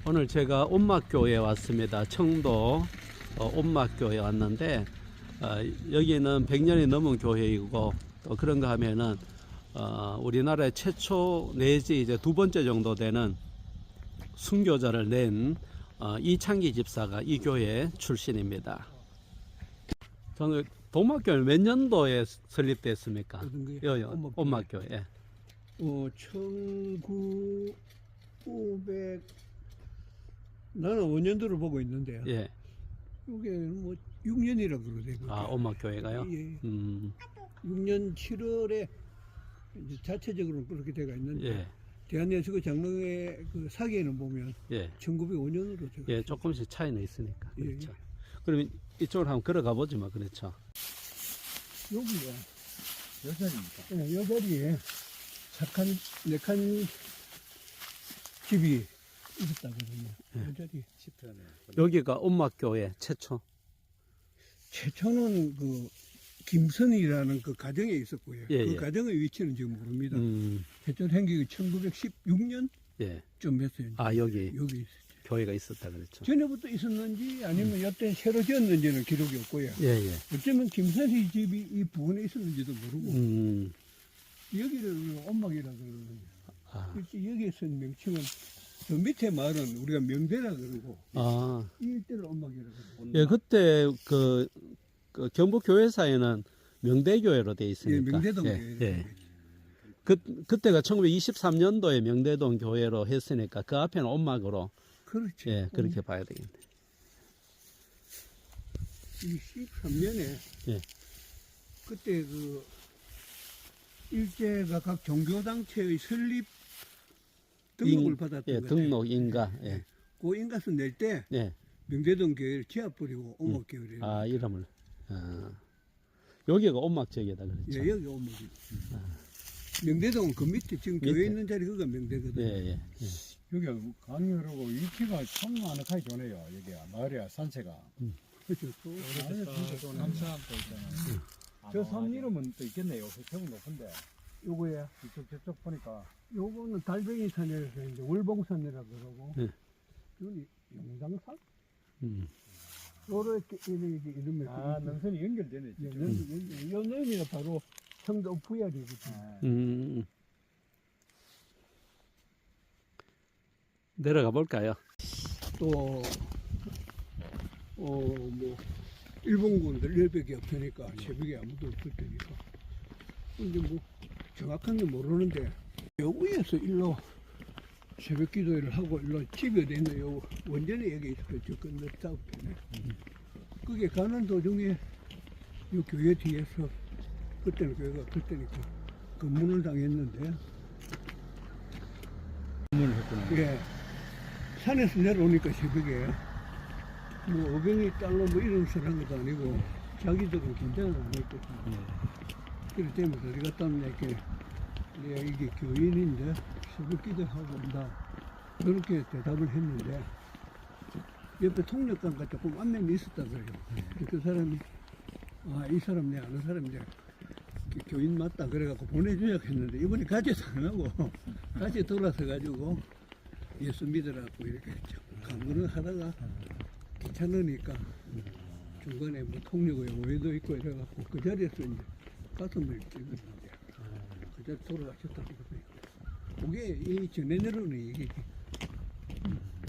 오늘 제가 온막교에 왔습니다. 청도 온막교에 왔는데 여기는 100년이 넘은 교회이고 또 그런가 하면은 우리나라의 최초 내지 이제 두 번째 정도 되는 순교자를 낸 이창기 집사가 이 교회 출신입니다. 저는 도막교는 몇 년도에 설립됐습니까? 온막교. 예. 1900 나는 5년도를 보고 있는데요. 예. 이게 뭐 6년이라 그러더라고요. 온막교회가요? 예. 6년 7월에 이제 자체적으로 그렇게 돼가 있는데 예. 대한예수교 장로회 그 사기에는 보면 예. 1905년으로 제가 예, 조금씩 차이는 있으니까. 예, 그렇죠. 그러면 이쪽으로 한번 걸어가 보지 뭐, 그렇죠. 여기가 여전입니까? 여자리에 착한 네칸 집이 있었다거든요. 예. 여자리 시트네. 여기가 온막교회 최초는 그 김선이라는 그 가정에 있었고요. 예, 그 예. 가정의 위치는 지금 모릅니다. 음, 최초 생기가 1916년쯤 예. 했어요. 여기 여기 있었죠. 교회가 있었다 그랬죠. 전에부터 있었는지 아니면 여태 새로 지었는지는 기록이 없고요. 예, 예. 어쩌면 김선희 집이 이 부근에 있었는지도 모르고 여기를 우리가 온막이라 그러거든요. 그렇지 여기에서 명칭은 저 밑에 마을은 우리가 명대라 그러고 이 일대를 온막이라 그러고. 예, 그때 그 경북 교회사에는 명대교회로 돼 예, 있으니까. 명대동 예, 교회. 예. 그때가 1923년도에 명대동 교회로 했으니까 그 앞에는 온막으로 그렇죠. 예, 그렇게 봐야 되겠네. 23년에 예. 그때 그 일제가 각 종교단체의 설립 등록을 받았던 예, 것 같아요. 등록 인가. 예. 그 인가서 낼 때 예. 명대동 교회를 지하버리고 온막교회를 이름을. 여기가 온막지역이다 그랬죠. 예, 여기 온막이. 명대동은 그 밑에 지금 밑에. 교회 있는 자리 그가 명대거든요. 예, 예. 예. 여기 강렬하고 위치가 참 아늑하기 좋네요. 여기가 마을이야 산세가. 그렇죠. 안에 진짜 또 남산도 있잖아요. 저 산 이름은 또 있겠네요. 태국 높은데 요거야. 저쪽 보니까 요거는 달팽이 산이라서 이제 월봉산이라 그러고. 네. 여기 영당산? 음. 요렇게 이름이 능선이 연결되네. 예, 저쪽은. 요 넓이가 바로 청도 부야리거든요. 내려가 볼까요? 또, 뭐, 일본군들 열백이 없으니까, 새벽에 아무도 없을 테니까. 근데 뭐, 정확한 게 모르는데, 요 위에서 일로 새벽 기도회를 하고, 일로 집에 되는 요 원전이 여기 있어요. 저 건너 싸우편에. 그게 가는 도중에, 요 교회 뒤에서, 그때는 교회가 없을 때니까, 검문을 당했는데, 문을 했구나. 예. 산에서 내려오니까 새벽에 뭐 어병이 딸로 뭐 이런 소리한 것도 아니고 자기들은 긴장을 안 했거든요. 그래 되면서 어디 갔다 왔냐 이렇게 내가 이게 교인인데 새벽 기도하고 온다 그렇게 대답을 했는데 옆에 통역관과 조금 안면이 있었다 그래요. 그 사람이 이 사람 내 아는 사람인데 교인 맞다 그래갖고 보내주려고 했는데 이번에 같이 안 하고 같이 돌아서 가지고 예수 믿으라고 이렇게 강론을 하다가 귀찮으니까 중간에 뭐 통역의 오해도 있고 이래갖고 그 자리에서 이제 가슴을 찔렀는데 그 자리 돌아가셨다고 그러네요. 그게 이 전해 내려오는 얘기지.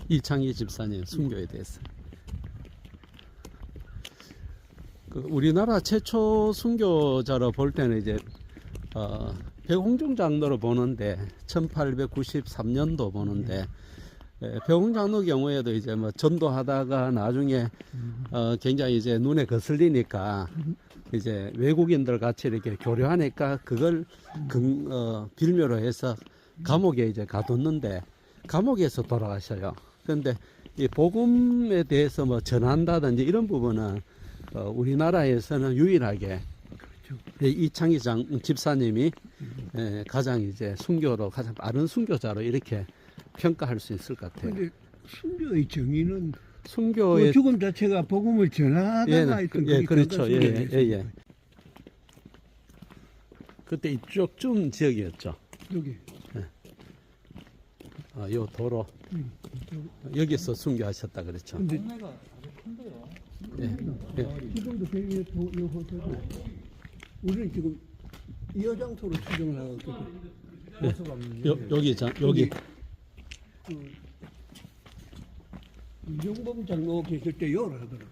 이창기 집사님 순교에 대해서. 우리나라 최초 순교자로 볼 때는 이제 백홍중 장로로 보는데 1893년도 보는데 백홍 장로 경우에도 이제 뭐 전도하다가 나중에 굉장히 이제 눈에 거슬리니까 이제 외국인들 같이 이렇게 교류하니까 그걸 빌미로 해서 감옥에 이제 가뒀는데 감옥에서 돌아가셔요. 그런데 이 복음에 대해서 뭐 전한다든지 이런 부분은 우리나라에서는 유일하게 이창기 집사님이 가장 이제 순교로 가장 빠른 순교자로 이렇게 평가할 수 있을 것 같아요. 근데 순교의 정의는 순교의 그 죽음 자체가 복음을 전하다가 있던 그렇죠. 예. 그때 이쪽쯤 지역이었죠. 여기 요 도로. 여기서 순교하셨다 그랬죠. 근데 동네가 아주 큰데요. 예. 예. 지금도 저기 요 호텔도 우리는 지금 이어장소로 추정을 하거든. 호수가 없는 여기 그 이종범 장로 계실 때 요를 하더라고.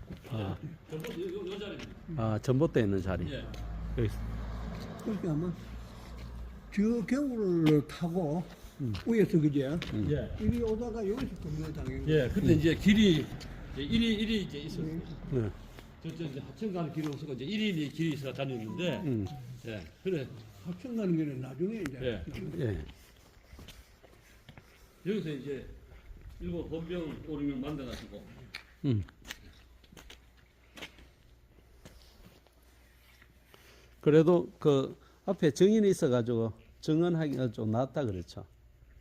전봇대 있는 자리. 여기. 그러니까 아마 저 겨울을 타고 위에서 그제 예. 이리 오다가 여기서 건너 당한 거. 예, 근데 이제 길이 이제 일이 이제 있었어요. 네. 저 이제 하천 가는 길이 없어서 이제 1일이 길이 있어 다녔는데, 예, 그래. 합천 가는 길은 나중에 이제 예. 예. 여기서 이제 일곱 헌병 5, 6명 만나가지고, 음. 그래도 그 앞에 정인이 있어가지고 정언하기가 좀 낫다 그랬죠.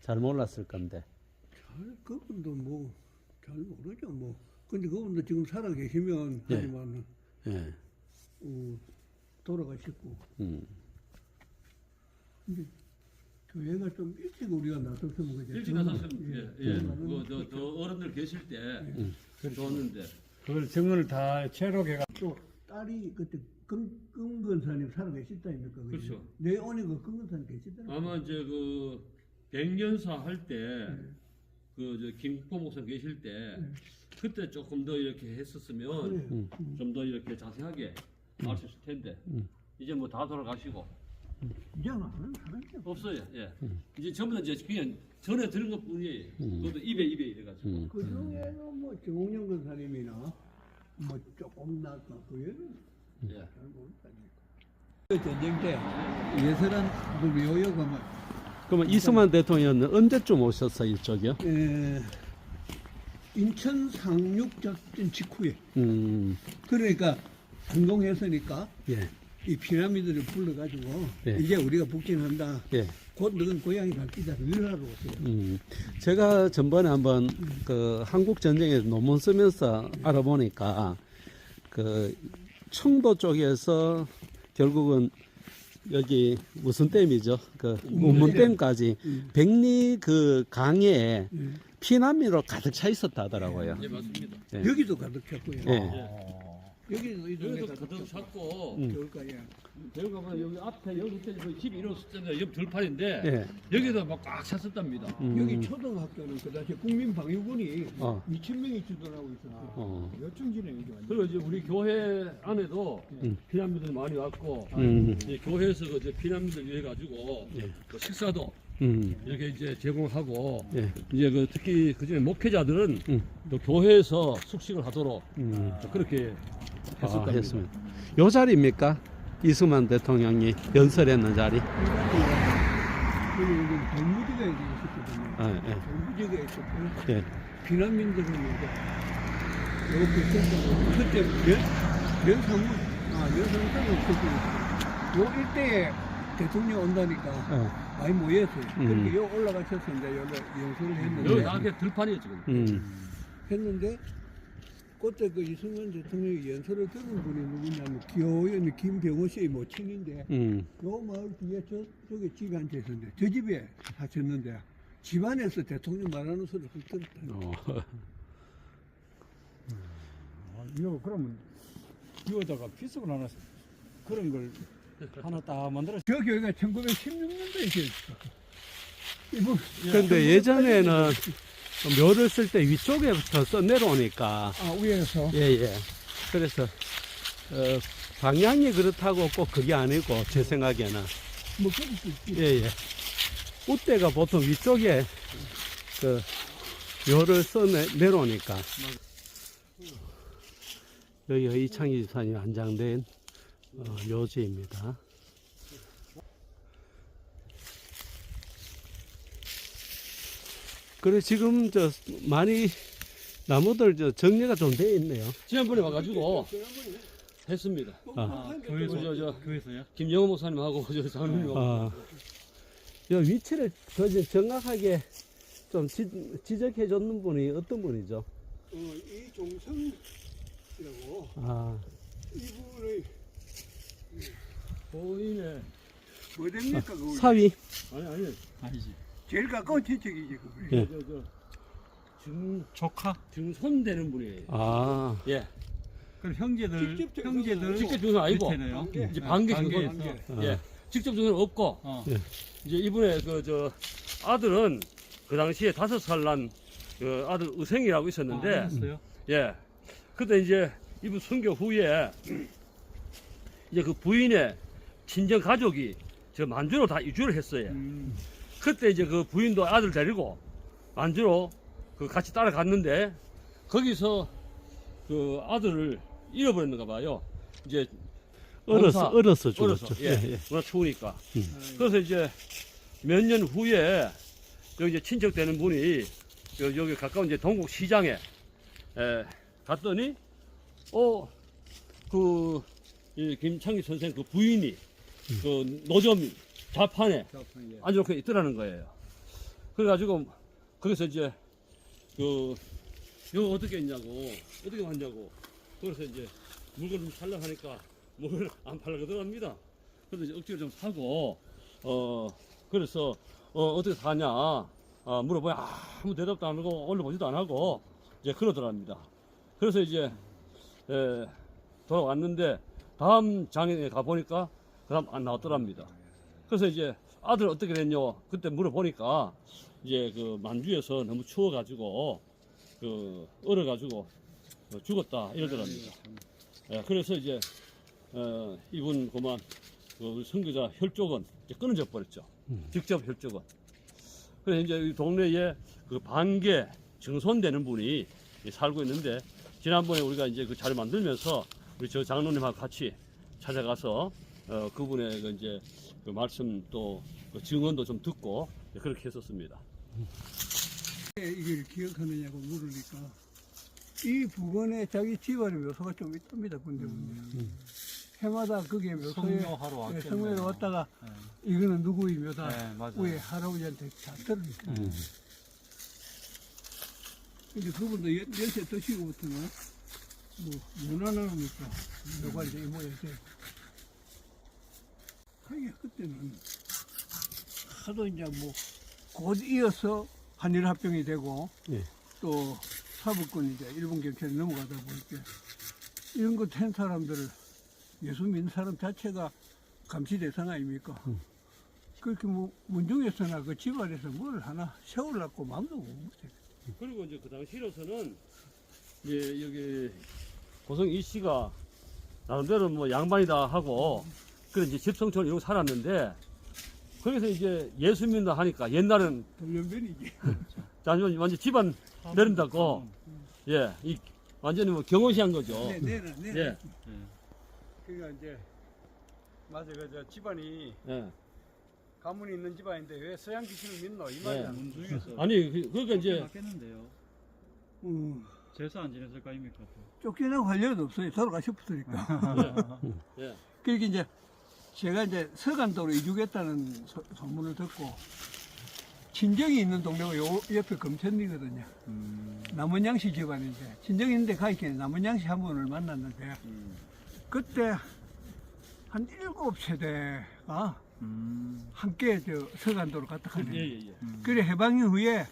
잘 몰랐을 건데. 잘 그분도 뭐 잘 모르죠 뭐. 근데 그분도 지금 살아 계시면 예. 하지만 예. 돌아가셨고. 음. 근데 교회가 좀 일찍 우리가 나섰으면 그죠. 일찍 나섰으면, 예, 저 어른들 계실 때 좋았는데, 그걸 정을 다 체록해가 또 딸이 그때 금근사님 살아 계셨다니까. 그렇죠. 내 오니까 금근사님 계시더라고. 아마 이제 그 백년사 할 때, 그 저 김국보 목사 계실 때, 그때 조금 더 이렇게 했었으면 좀 더 이렇게 자세하게 알 수 있을 텐데, 이제 뭐 다 돌아가시고 이제는 아는 사람이 없어. 없어요. 예. 이제 전부 다 이제 그냥 전에 들은 것 뿐이에요. 그것도 입에 이래가지고. 그 중에는 뭐 정홍영 근사님이나 뭐 조금 낫다. 그 외에는 예. 잘 모른다니까. 그 전쟁 때 예설한 그 묘역가 뭐 그러면 이승만 대통령은 언제쯤 오셨어 이쪽이요? 인천 상륙작전 직후에 음. 그러니까 성공했으니까 예. 이 피라미드를 불러가지고 예. 이제 우리가 북진한다. 예. 곧 너는 고향이 갈 기다. 위로하러 오세요. 제가 전번에 한번 그 한국 전쟁에서 논문 쓰면서 알아보니까 그 청도 쪽에서 결국은 여기 무슨 댐이죠? 그 우문댐까지 백리 그 강에 피난민으로 가득 차 있었다 하더라고요. 예, 맞습니다. 예. 여기도 가득 찼고요. 예. 여기도 이 동네 여기도 가득 가득 찼고. 찼고, 겨울까지. 배우 가면 여기 앞에 여기 그 집이 이뤘었잖아요. 옆 들판인데, 예. 여기도 막 꽉 찼었답니다. 여기 초등학교는 그다지 국민방위군이 어. 2,000명이 주둔하고 있었어요. 요충지는 여기 완전 그리고 이제 우리 교회 안에도 피난민들 많이 왔고, 이제 교회에서 그 이제 피난민들 위해 가지고 그 식사도 이렇게 이제 제공하고, 예. 이제 그 특히 그 중에 목회자들은 또 교회에서 숙식을 하도록 그렇게 했었답니다. 했습니다. 요 자리입니까? 이승만 대통령이 연설했는 자리. 그리고 여기 동무지가 여기 있었거든요. 아, 예. 동무지가 있었고 예. 피난민들은 이제 이렇게 있었고 그때 면상무는 없었고 요 일대에 대통령 온다니까 많이 모였어요. 그렇게 요 올라가셔서 이제 여기 연설을 했는데 여기 나한테 들판이에요 지금. 했는데 그때 그 이승만 대통령이 연설을 들은 분이 누구냐면 기호연 김병호 씨의 모친인데 요 마을 뒤에 저기 집에 앉아 있었는데 저 집에 사셨는데 집안에서 대통령 말하는 소리를 훅 들었다. 이거 그러면 이거다가 피습을 하나 그런 걸 하나 딱 만들어. 저 교회가 1916년도에 있었어. 이분 근데 예전에는 묘를 쓸 때 위쪽에부터 써 내려오니까. 위에서 예. 그래서, 방향이 그렇다고 꼭 그게 아니고, 제 생각에는. 뭐 그럴 수 있지. 예. 우대가 보통 위쪽에 그 묘를 써 내려오니까. 여기가 이창희 집사님이 안장된 묘지입니다. 그래 지금 저 많이 나무들 저 정리가 좀 돼 있네요. 지난번에 와가지고 했습니다. 교회에서 저 교회에서요? 김영호 목사님하고 저 장로님하고. 이 위치를 더 이제 정확하게 좀 지적해 줬는 분이 어떤 분이죠? 이종성이라고 이분의 보이네. 뭐 됩니까 그거? 사위. 아니 아니지. 제일 가까운 친척이지 그거. 예. 조카. 증손 되는 분이에요. 아, 예. 그럼 형제들 직접 형제들 직접 증손 아니고 밑에네요. 이제 반개 관계에서. 증손. 예. 직접 증손은 없고 어. 이제 이분의 그 저 아들은 그 당시에 5살 난 그 아들 의생이라고 있었는데 알았어요? 예. 그때 이제 이분 순교 후에 이제 그 부인의 친정 가족이 저 만주로 다 이주를 했어요. 그때 이제 그 부인도 아들 데리고 만주로 그 같이 따라갔는데 거기서 그 아들을 잃어버렸는가 봐요. 이제 얼어서 얼어서 죽었죠. 예. 워낙 추우니까. 그래서 이제 몇 년 후에 여기 이제 친척 되는 분이 여기 가까운 이제 동국 시장에 갔더니 이 김창기 선생 그 부인이 그 노점 좌판에 앉아놓고 있더라는 거예요. 그래가지고 거기서 이제 이거 어떻게 했냐고 어떻게 왔냐고 그래서 이제 물건 좀 살려 하니까 물건 안 팔려고 들어갑니다. 그래서 이제 억지로 좀 사고 그래서 어떻게 사냐 물어보니 아무 대답도 안 하고 올려보지도 안 하고 이제 그러더랍니다. 그래서 이제 돌아왔는데 다음 장에 가보니까 그 다음 안 나왔더랍니다. 그래서 이제 아들 어떻게 됐냐 그때 물어보니까 이제 그 만주에서 너무 추워가지고 얼어가지고 죽었다 이러더랍니다. 예, 그래서 이제 이분 그만 우리 선교자 혈족은 이제 끊어져 버렸죠. 직접 혈족은. 그래서 이제 이 동네에 그 반개 증손되는 분이 살고 있는데 지난번에 우리가 이제 그 자료 만들면서 우리 저 장로님하고 같이 찾아가서 그분의 그 이제 그 말씀 또 그 증언도 좀 듣고 그렇게 했었습니다. 이걸 기억하느냐고 물으니까 이 부근에 자기 집안의 묘소가 좀 있답니다. 군데 해마다 거기에 묘소에 성묘하러 왔겠네요. 성묘에 왔다가 이거는 누구의 묘다 네, 맞아요. 우리 할아버지한테 다 들으니까 이제 그분도 연세 드시고부터는 뭐 무난하니까 묘가 이제 이 모양이 돼요. 하긴 그때는 하도 이제 뭐 곧 이어서 한일합병이 되고 예. 또 사법권이 이제 일본 경찰에 넘어가다 보니까 이런 거 한 사람들을 예수 믿는 사람 자체가 감시 대상 아닙니까? 그렇게 뭐 문중에서나 그 집안에서 뭘 하나 세우려고 마음도 못 못해요. 그리고 이제 그 당시로서는 이제 여기 고성 이 씨가 나름대로 뭐 양반이다 하고 그래 이제 집성촌 이러고 살았는데 거기서 이제 예수 믿는다 하니까 옛날은 돌연변이지. 완전 집안 내린다고 예, 이 완전히 뭐 경호시한 거죠. 네. 예, 그러니까 이제 맞아 저 집안이 예. 가문이 있는 집안인데 왜 서양 귀신을 믿노 이 네. 말이야. 문중에서 아니 그러니까 이제 맞겠는데요. 제사 안 지냈을 거 아닙니까? 또. 쫓겨나고 할 일도 없어요. 돌아가 싶었으니까. 예. 그렇게 이제 제가 이제 서간도로 이주겠다는 소문을 듣고 친정이 있는 동네가 요 옆에 금천리거든요. 남원양씨 집안인데 친정이 있는데 가있길래 남원양씨 한 분을 만났는데 그때 한 7세대가 함께 저 서간도로 갔다 가네. 예. 그래 해방 이후에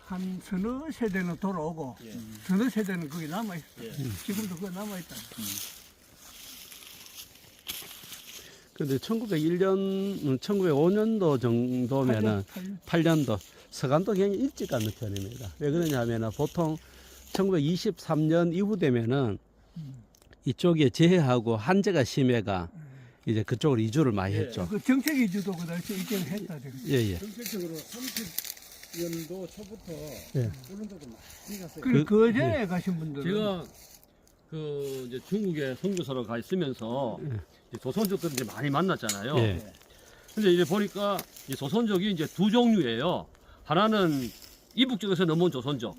한 서너 세대는 돌아오고 예. 서너 세대는 거기 남아있어. 예. 지금도 거기 남아있다. 근데 1901년, 1905년도 정도면은 8년도 서간도 굉장히 일찍 가는 편입니다. 왜 그러냐면은 보통 1923년 이후 되면은 이쪽에 재해하고 한재가 심해가 이제 그쪽으로 이주를 많이 예. 했죠. 그 정책 이주도 그 당시에 있긴 했다. 예. 정책적으로 30년도 초부터 예. 오는 데도 많이 갔어요. 그 전에 가신 분들은 제가 그 이제 중국에 선교사로 가 있으면서 이제 조선족들 이제 많이 만났잖아요. 예. 근데 이제 보니까 이 조선족이 이제 두 종류예요. 하나는 이북 쪽에서 넘어온 조선족,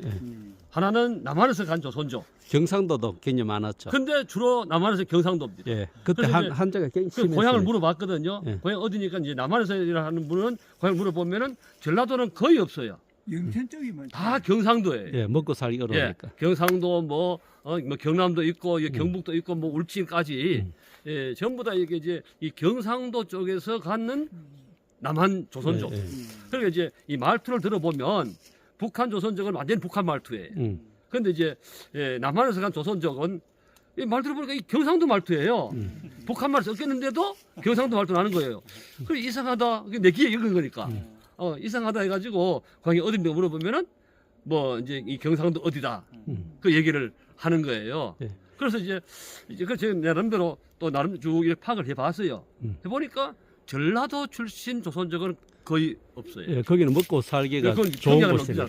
하나는 남한에서 간 조선족. 경상도도 굉장히 많았죠. 근데 주로 남한에서 경상도입니다. 예. 그때 그래서 이제 한재가 굉장히 그 고향을 심했어요. 물어봤거든요. 예. 고향 어디니까 이제 남한에서 일하는 분은 고향 물어보면은 전라도는 거의 없어요. 영천 쪽이 많죠. 다 경상도예요. 예, 먹고 살기 예, 어려우니까. 경상도 뭐 경남도 있고 경북도 있고 뭐 울진까지 예, 전부 다 이게 이제 이 경상도 쪽에서 갖는 남한 조선족. 예, 예. 그러니까 이제 이 말투를 들어보면 북한 조선족은 완전 북한 말투예요. 근데 이제 남한에서 간 조선족은 이 말투를 보니까 이 경상도 말투예요. 북한 말 섞였는데도 경상도 말투 나는 거예요. 그래 이상하다. 그게 내 귀에 읽은 거니까. 이상하다 해가지고 광이 어딘데 물어보면은 뭐 이제 이 경상도 어디다 그 얘기를 하는 거예요. 예. 그래서 이제 그 제가 나름대로 또 나름 쭉 이렇게 파악을 해봤어요. 해보니까 전라도 출신 조선족은 거의 없어요. 예, 거기는 먹고 살기가 그건 좋은 평양은 곳이니까.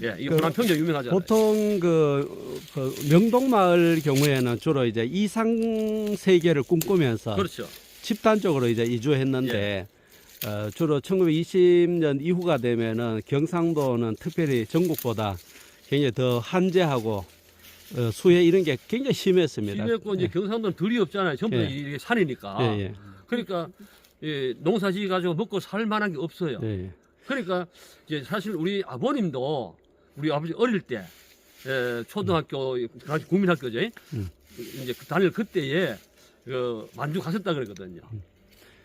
예, 이게 호남 평양 유명하잖아요. 보통 그 명동마을 경우에는 주로 이제 이상 세계를 꿈꾸면서 그렇죠. 집단적으로 이제 이주했는데 주로 1920년 이후가 되면은 경상도는 특별히 전국보다 굉장히 더 한제하고 수해 이런 게 굉장히 심했습니다. 심했고 이제 경상도는 들이 없잖아요. 전부 다 예. 이게 산이니까. 예, 예. 그러니까 농사지어 가지고 먹고 살 만한 게 없어요. 예, 예. 그러니까 이제 사실 우리 아버님도 우리 아버지 어릴 때 초등학교 당시 국민학교죠. 이제 다닐 그때에 만주 가셨다 그랬거든요.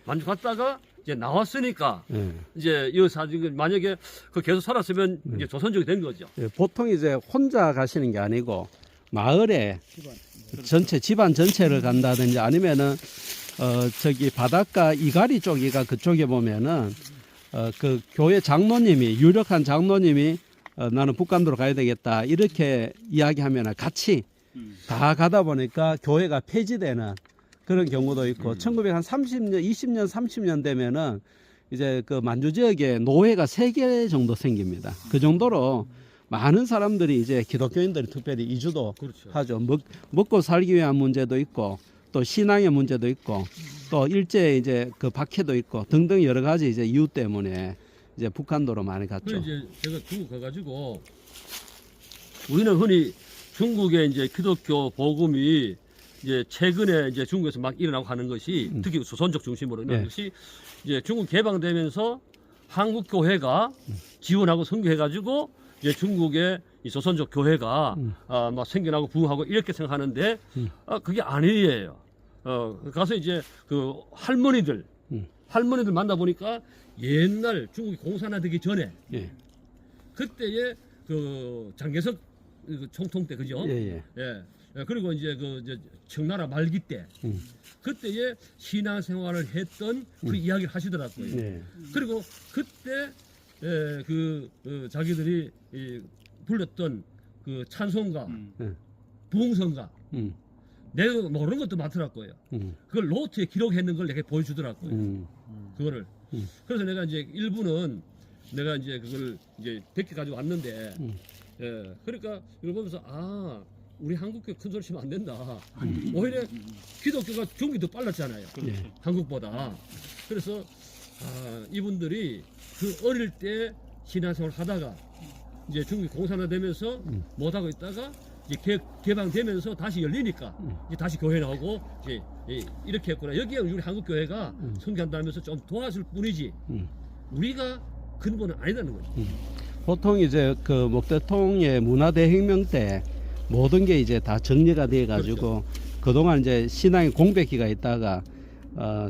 만주 갔다가 이제 나왔으니까 예. 이제 이 사진 만약에 그 계속 살았으면 이제 조선족이 된 거죠. 예, 보통 이제 혼자 가시는 게 아니고 마을에 전체 집안 전체를 간다든지 아니면은 저기 바닷가 이가리 쪽이가 그쪽에 보면은 그 교회 장로님이 유력한 장로님이 나는 북간도로 가야 되겠다 이렇게 이야기하면은 같이 다 가다 보니까 교회가 폐지되는 그런 경우도 있고 1930년, 20년, 30년 되면은 이제 그 만주 지역에 노회가 3개 정도 생깁니다. 그 정도로 많은 사람들이 이제 기독교인들이 특별히 이주도 그렇죠. 하죠. 먹고 살기 위한 문제도 있고 또 신앙의 문제도 있고 또 일제 이제 그 박해도 있고 등등 여러 가지 이제 이유 때문에 이제 북한도로 많이 갔죠. 그래서 이제 제가 중국 가가지고 우리는 흔히 중국의 이제 기독교 복음이 이제 최근에 이제 중국에서 막 일어나고 하는 것이 특히 조선족 중심으로 일어나는 네. 것이 이제 중국 개방되면서 한국 교회가 지원하고 선교해가지고 이제 중국의 이 조선족 교회가 막 생겨나고 부흥하고 이렇게 생각하는데 그게 아니에요. 가서 이제 그 할머니들 만나 보니까 옛날 중국이 공산화되기 전에 예. 그때의 그 장개석 그 총통 때 그죠? 예, 예. 예. 그리고 이제 그 이제 청나라 말기 때 그때의 신앙 생활을 했던 그 이야기를 하시더라고요. 예. 그리고 그때 자기들이 불렀던 그 찬송가, 부흥성가 내가 모르는 것도 많더라고요. 그걸 노트에 기록했는 걸 내가 보여주더라고요. 그거를. 그래서 내가 이제 일부는 내가 이제 그걸 이제 베껴 가지고 왔는데, 그러니까 이걸 보면서 우리 한국교 큰 소리 치면 안 된다. 오히려 기독교가 종이 더 빨랐잖아요. 예. 한국보다. 그래서 이분들이 그 어릴 때 신앙생활 하다가 이제 중국이 공산화되면서 못하고 있다가 이제 개방되면서 다시 열리니까 이제 다시 교회 나오고 이제 이렇게 했구나. 여기에 우리 한국 교회가 선교한다면서 좀 도와줄 뿐이지 우리가 근본은 아니라는 거죠. 보통 이제 그 목대통의 문화대혁명 때 모든 게 이제 다 정리가 돼 가지고 그동안 이제 신앙의 공백기가 있다가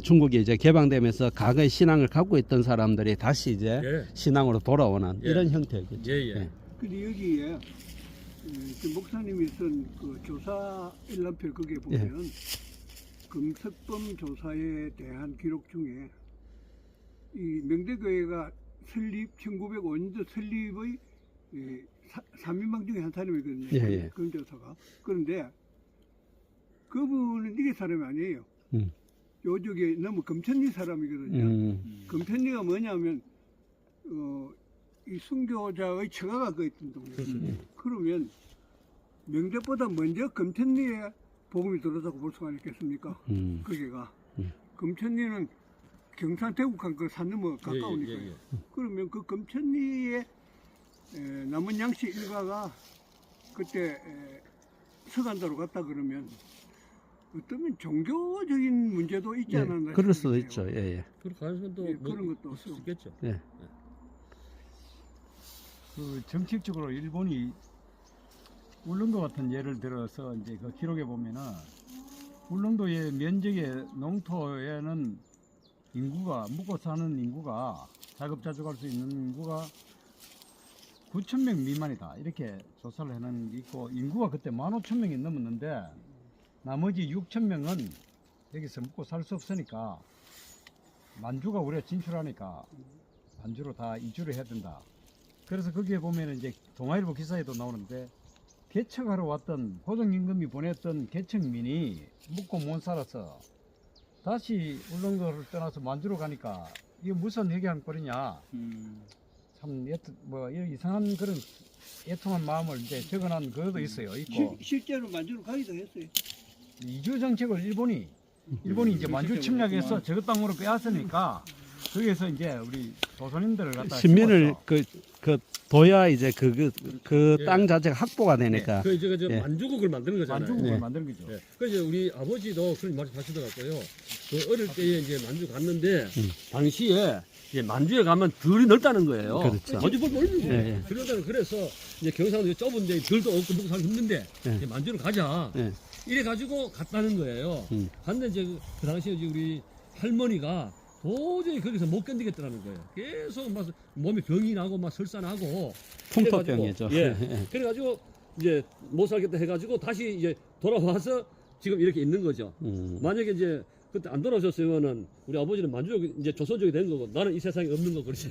중국이 이제 개방되면서 과거의 신앙을 갖고 있던 사람들이 다시 이제 신앙으로 돌아오는 이런 형태겠죠. 예. 근데 여기에 그 목사님이 쓴 그 조사 일람표 거기에 보면 금석범 조사에 대한 기록 중에 이 명대교회가 설립 1905년도 설립의 3인방 중에 한 사람이거든요. 예. 금조사가. 그런데 그분은 이게 사람이 아니에요. 요쪽에 너무 금천리 사람이거든요. 금천리가 뭐냐면 이 순교자의 처가가 그 있던 동네. 그러면 명대보다 먼저 금천리에 복음이 들어오다고 볼 수가 있겠습니까? 거기가. 금천리는 경산 대국한 그 산 넘어 가까우니까. 그러면 그 금천리에 남은 양씨 일가가 그때 서간다로 갔다 그러면 어쩌면 종교적인 문제도 있지 않았나. 그럴 수도 있죠. 예. 그럴 가능성도 그런 것도 있을 수 있겠죠. 예. 그 정책적으로 일본이 울릉도 같은 예를 들어서 이제 그 기록에 보면은 울릉도의 면적의 농토에는 인구가 묵고 사는 인구가 자급자족할 수 있는 인구가 9,000명 미만이다 이렇게 조사를 해놓은 게 있고 인구가 그때 15,000명이 넘었는데 나머지 6,000명은 여기서 먹고 살 수 없으니까 만주가 우리가 진출하니까 만주로 다 이주를 해야 된다. 그래서 거기에 보면 이제 동아일보 기사에도 나오는데 개척하러 왔던 호정임금이 보냈던 개척민이 묵고 못 살아서 다시 울릉도를 떠나서 만주로 가니까 이게 무슨 회개한 꼴이냐. 참 뭐 이상한 그런 애통한 마음을 이제 적어놓은 그것도 있어요. 있고 실제로 만주로 가기도 했어요. 이주 정책을 일본이 이제 만주 침략해서 저 땅으로 빼앗으니까 거기에서 이제 우리 조선인들을 갖다 신민을 심어서 그 둬야 이제 그 땅 자체가 확보가 되니까. 그 이제 예. 만주국을 만드는 거잖아요. 만주국을 네. 만드는 거죠. 예. 그 이제 우리 아버지도 그런 말씀하시더라고요. 그 어릴 때에 이제 만주 갔는데 당시에 이제 만주에 가면 들이 넓다는 거예요. 그렇죠. 만주 볼 넓는 거예요. 예, 예. 그래서 이제 경상도 좁은데 들도 없고 먹고 살기 힘든데 예. 이제 만주로 가자. 예. 이래 가지고 갔다는 거예요. 갔는데 이제 그 당시에 이제 우리 할머니가 도저히 거기서 못 견디겠더라는 거예요. 계속 막 몸에 병이 나고 막 설사나고. 풍토병이죠. 그래가지고, 예. 그래가지고 이제 못 살겠다 해가지고 다시 이제 돌아와서 지금 이렇게 있는 거죠. 만약에 이제 그때 안 돌아오셨으면은 우리 아버지는 만주족 이제 조선족이 된 거고 나는 이 세상에 없는 거 그러지.